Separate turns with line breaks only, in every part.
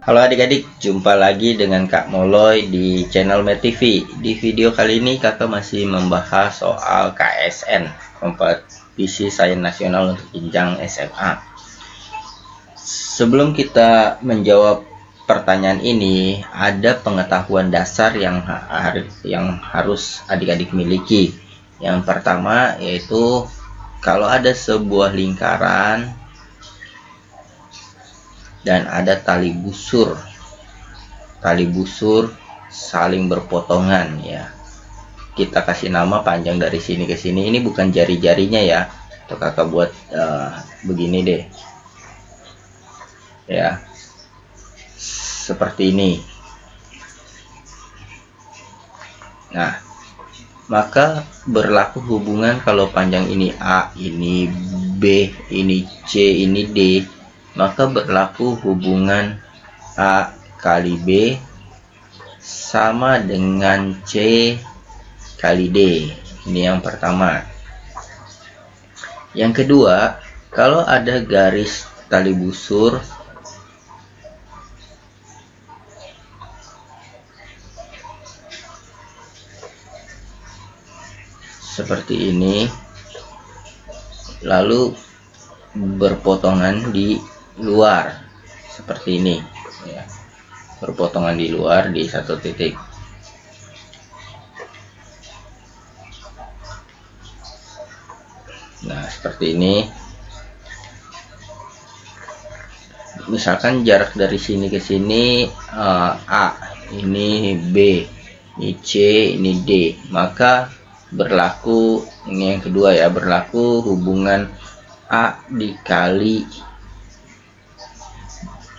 Halo adik-adik, jumpa lagi dengan Kak Moloy di channel Med TV. Di video kali ini kakak masih membahas soal KSN, kompetisi sains nasional untuk jenjang SMA. Sebelum kita menjawab pertanyaan ini, ada pengetahuan dasar yang harus adik-adik miliki. Yang pertama yaitu kalau ada sebuah lingkaran dan ada tali busur saling berpotongan ya, kita kasih nama panjang dari sini ke sini. Ini bukan jari-jarinya ya, atau kakak buat begini deh ya, seperti ini. Nah, maka berlaku hubungan kalau panjang ini A, ini B, ini C, ini D, maka berlaku hubungan A kali B sama dengan C kali D. Ini yang pertama. Yang kedua, kalau ada garis tali busur seperti ini, lalu berpotongan di luar seperti ini ya, berpotongan di luar di satu titik. Nah, seperti ini. Misalkan jarak dari sini ke sini A, ini B, ini C, ini D, maka berlaku ini yang kedua ya, berlaku hubungan A dikali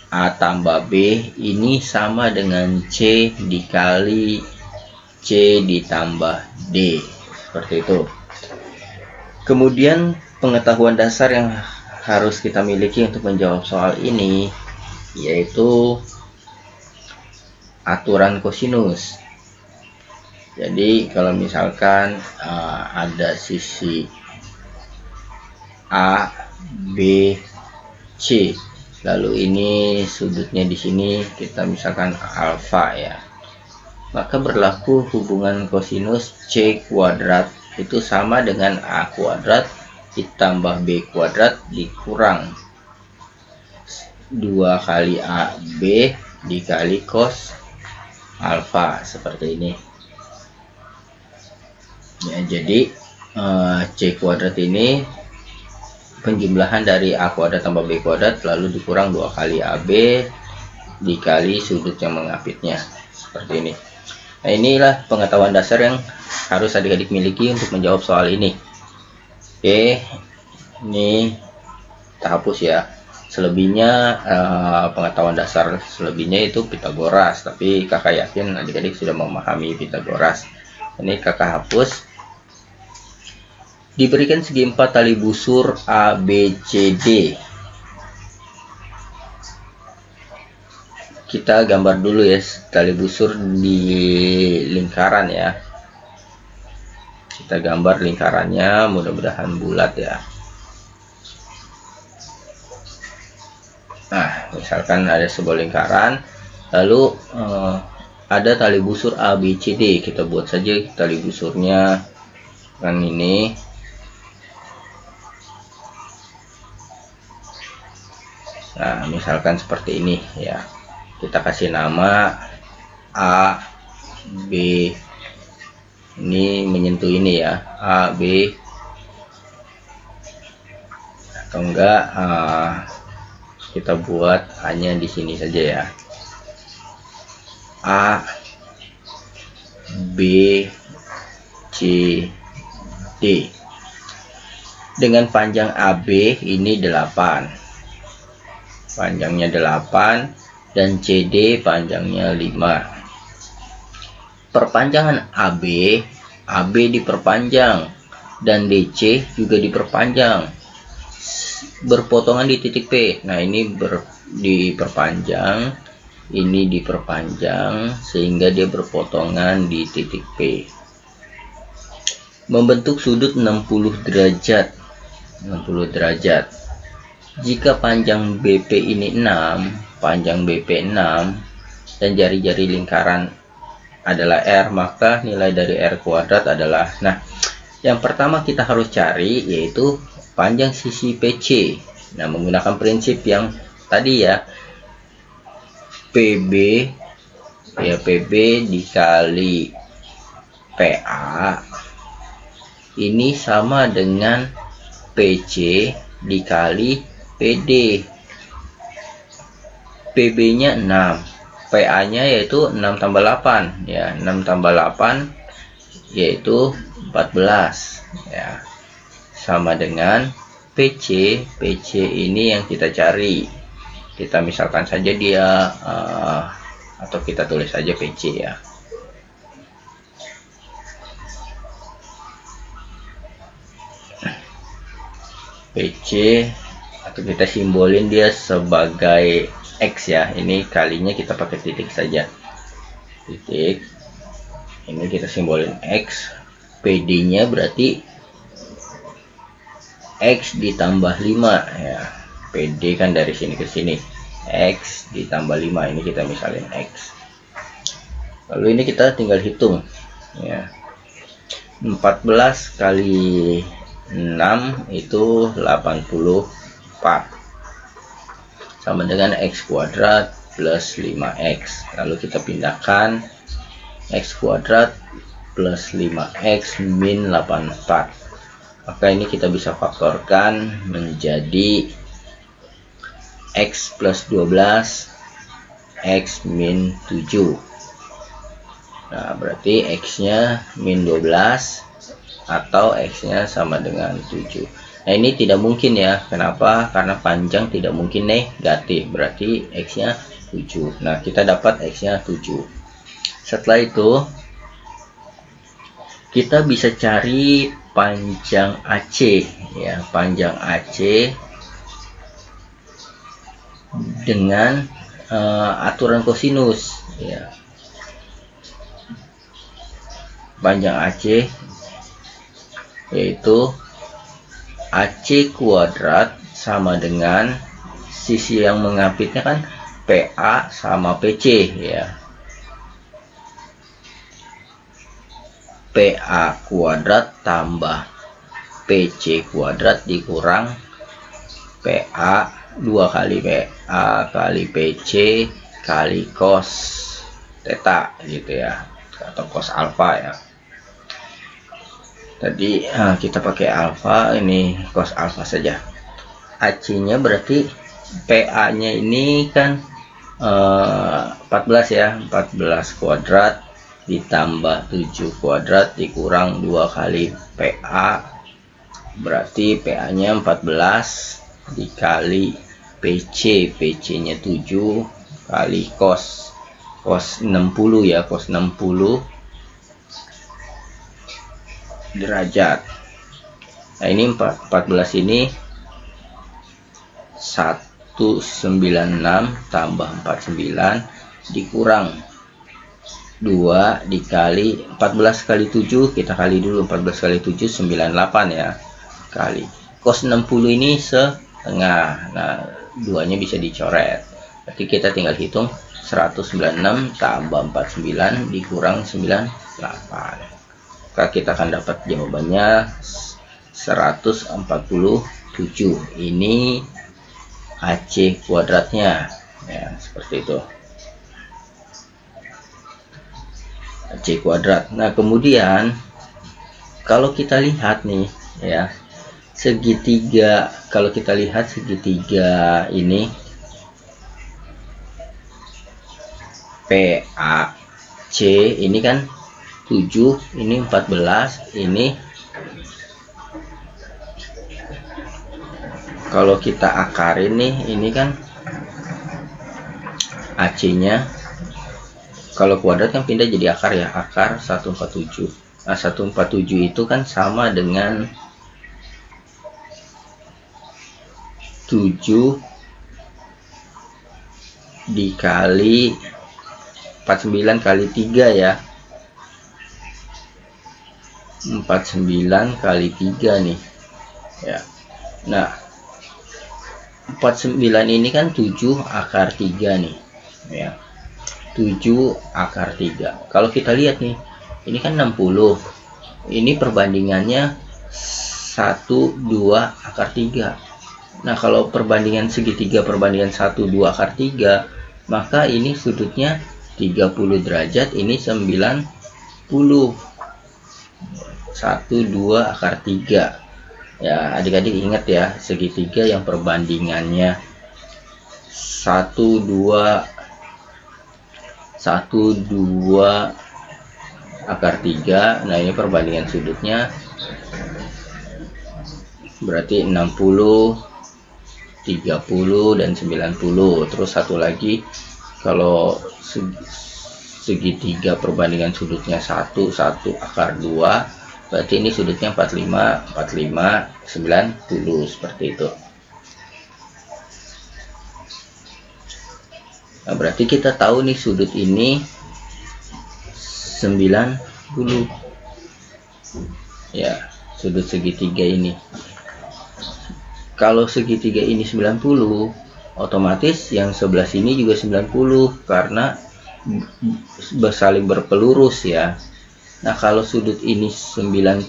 A tambah B ini sama dengan C dikali C ditambah D, seperti itu. Kemudian pengetahuan dasar yang harus kita miliki untuk menjawab soal ini yaitu aturan kosinus. Jadi kalau misalkan ada sisi A, B, C, lalu ini sudutnya di sini kita misalkan alfa ya, maka berlaku hubungan kosinus C kuadrat itu sama dengan A kuadrat ditambah B kuadrat dikurang 2 kali AB dikali cos alfa, seperti ini ya. Jadi C kuadrat ini penjumlahan dari A kuadrat tambah B kuadrat lalu dikurang 2 kali AB dikali sudut yang mengapitnya, seperti ini. Nah, inilah pengetahuan dasar yang harus adik-adik miliki untuk menjawab soal ini. Oke, ini kita hapus ya. Selebihnya pengetahuan dasar selebihnya itu Pitagoras, tapi kakak yakin adik-adik sudah memahami Pitagoras. Ini kakak hapus. Diberikan segi 4 tali busur A, B, C, D. Kita gambar dulu ya tali busur di lingkaran ya. Kita gambar lingkarannya, mudah-mudahan bulat ya. Nah, misalkan ada sebuah lingkaran, lalu ada tali busur A, B, C, D. Kita buat saja tali busurnya kan ini. Nah, misalkan seperti ini ya, kita kasih nama A, B, ini menyentuh ini ya, A, B, atau enggak kita buat hanya di sini saja ya, A, B, C, D, dengan panjang AB ini 8, panjangnya 8, dan CD panjangnya 5. Perpanjangan AB diperpanjang dan DC juga diperpanjang, berpotongan di titik P. Nah, ini diperpanjang, ini diperpanjang sehingga dia berpotongan di titik P, membentuk sudut 60 derajat. Jika panjang BP ini 6, panjang BP 6 dan jari-jari lingkaran adalah R, maka nilai dari R kuadrat adalah, nah yang pertama kita harus cari yaitu panjang sisi PC. Nah, menggunakan prinsip yang tadi ya, PB ya, PB dikali PA ini sama dengan PC dikali PD. PB nya 6, PA nya yaitu 6 tambah 8 ya, 6 tambah 8 yaitu 14 ya, sama dengan PC. PC ini yang kita cari, kita misalkan saja dia atau kita tulis saja PC ya. PC atau kita simbolin dia sebagai X ya, ini kalinya kita pakai titik saja, titik ini kita simbolin X. PD nya berarti X ditambah 5 ya, PD kan dari sini ke sini, X ditambah 5, ini kita misalin X. Lalu ini kita tinggal hitung ya, 14 kali 6 itu 84 sama dengan X kuadrat plus 5X. Lalu kita pindahkan X kuadrat plus 5X min 84, maka ini kita bisa faktorkan menjadi X plus 12 X min 7. Nah, berarti X nya min 12 atau X nya sama dengan 7. Nah, ini tidak mungkin ya, kenapa? Karena panjang tidak mungkin negatif, berarti X nya 7. Nah, kita dapat X nya 7. Setelah itu kita bisa cari panjang AC ya, panjang AC dengan aturan kosinus ya. Panjang AC yaitu AC kuadrat sama dengan sisi yang mengapitnya kan PA sama PC ya, PA kuadrat tambah PC kuadrat dikurang PA 2 kali PA kali PC kali cos theta gitu ya, atau cos alfa ya. Tadi kita pakai alfa, ini cos alfa saja. AC nya berarti PA nya ini kan 14 ya, 14 kuadrat ditambah 7 kuadrat dikurang 2 kali PA, berarti PA nya 14 dikali PC, PC nya 7 kali cos 60 ya, cos 60 derajat. Nah, ini 14 ini 196 tambah 49 dikurang 2 dikali 14 kali 7, kita kali dulu 14 kali 7 98 ya, kali cos 60 ini setengah. Nah, duanya bisa dicoret, berarti kita tinggal hitung 196 tambah 49 dikurang 98, maka kita akan dapat jawabannya 147. Ini AC kuadratnya ya, seperti itu, AC kuadrat. Nah, kemudian kalau kita lihat nih ya, segitiga, kalau kita lihat segitiga ini PAC ini kan 7, ini 14, ini kalau kita akarin nih, ini kan AC nya kalau kuadrat kan pindah jadi akar ya, akar 147. Nah, 147 itu kan sama dengan 7 dikali 49 kali 3 ya, 49 kali 3 nih ya. Nah, 49 ini kan 7 akar 3 nih ya, 7 akar 3. Kalau kita lihat nih, ini kan 60, ini perbandingannya 1 2 akar 3. Nah kalau perbandingan segitiga perbandingan 1 2 akar 3, maka ini sudutnya 30 derajat, ini 90. 1 2 akar 3 ya, adik-adik ingat ya, segitiga yang perbandingannya 1 2 akar 3. Nah ini perbandingan sudutnya berarti 60 30 dan 90. Terus satu lagi, kalau segitiga perbandingan sudutnya 1 1 akar 2, berarti ini sudutnya 45 90, seperti itu. Nah, berarti kita tahu nih sudut ini 90 ya, sudut segitiga ini. Kalau segitiga ini 90, otomatis yang sebelah sini juga 90 karena saling berpelurus ya. Nah kalau sudut ini 90,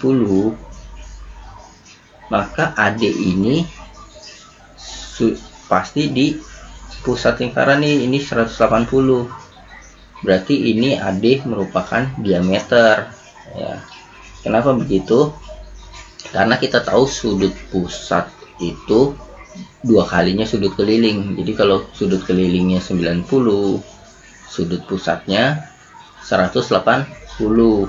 maka AD ini pasti di pusat lingkaran nih, ini 180. Berarti ini AD merupakan diameter ya. Kenapa begitu? Karena kita tahu sudut pusat itu 2 kalinya sudut keliling. Jadi kalau sudut kelilingnya 90, sudut pusatnya 180.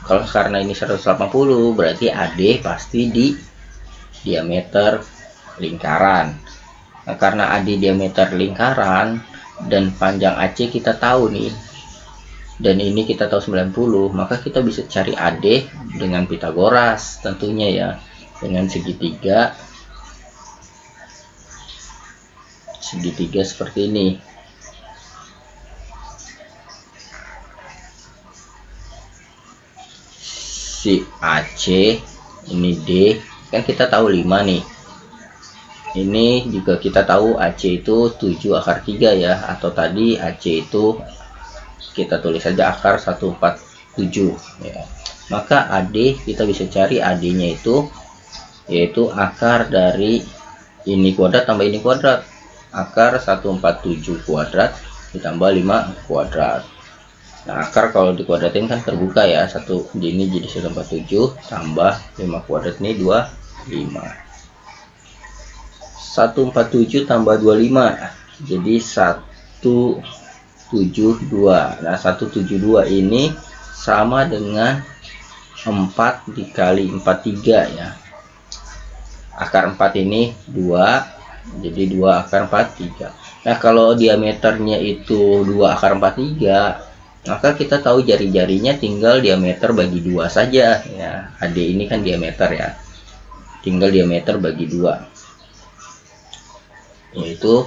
Kalau karena ini 180, berarti AD pasti di diameter lingkaran. Nah, karena AD diameter lingkaran dan panjang AC kita tahu nih, dan ini kita tahu 90, maka kita bisa cari AD dengan Pitagoras tentunya ya, dengan segitiga seperti ini. Si AC ini D kan kita tahu 5 nih, ini juga kita tahu AC itu 7 akar 3 ya, atau tadi AC itu kita tulis saja akar 147 ya. Maka AD kita bisa cari AD nya itu yaitu akar dari ini kuadrat tambah ini kuadrat, akar 147 kuadrat ditambah 5 kuadrat. Nah akar kalau dikuadratin kan terbuka ya, satu ini jadi 147 tambah 5 kuadrat ini 25. 147 tambah 25 jadi 172. Nah 172 ini sama dengan 4 dikali 43 ya. Akar 4 ini 2, jadi 2 akar 43. Nah kalau diameternya itu 2 akar 43, maka kita tahu jari-jarinya tinggal diameter bagi 2 saja ya. AD ini kan diameter ya, tinggal diameter bagi 2, yaitu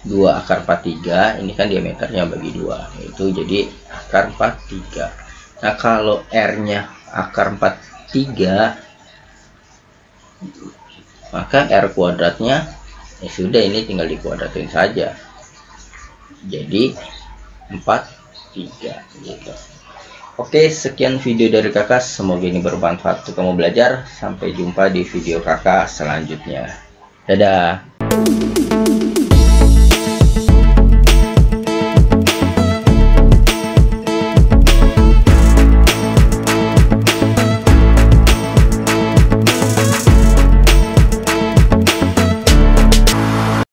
2 akar 43. Ini kan diameternya bagi 2, yaitu jadi akar 43. Nah kalau R nya akar 43, maka R kuadratnya ya sudah, ini tinggal dikuadratin saja, jadi 43 gitu. Oke, sekian video dari kakak, semoga ini bermanfaat untuk kamu belajar. Sampai jumpa di video kakak selanjutnya. Dadah.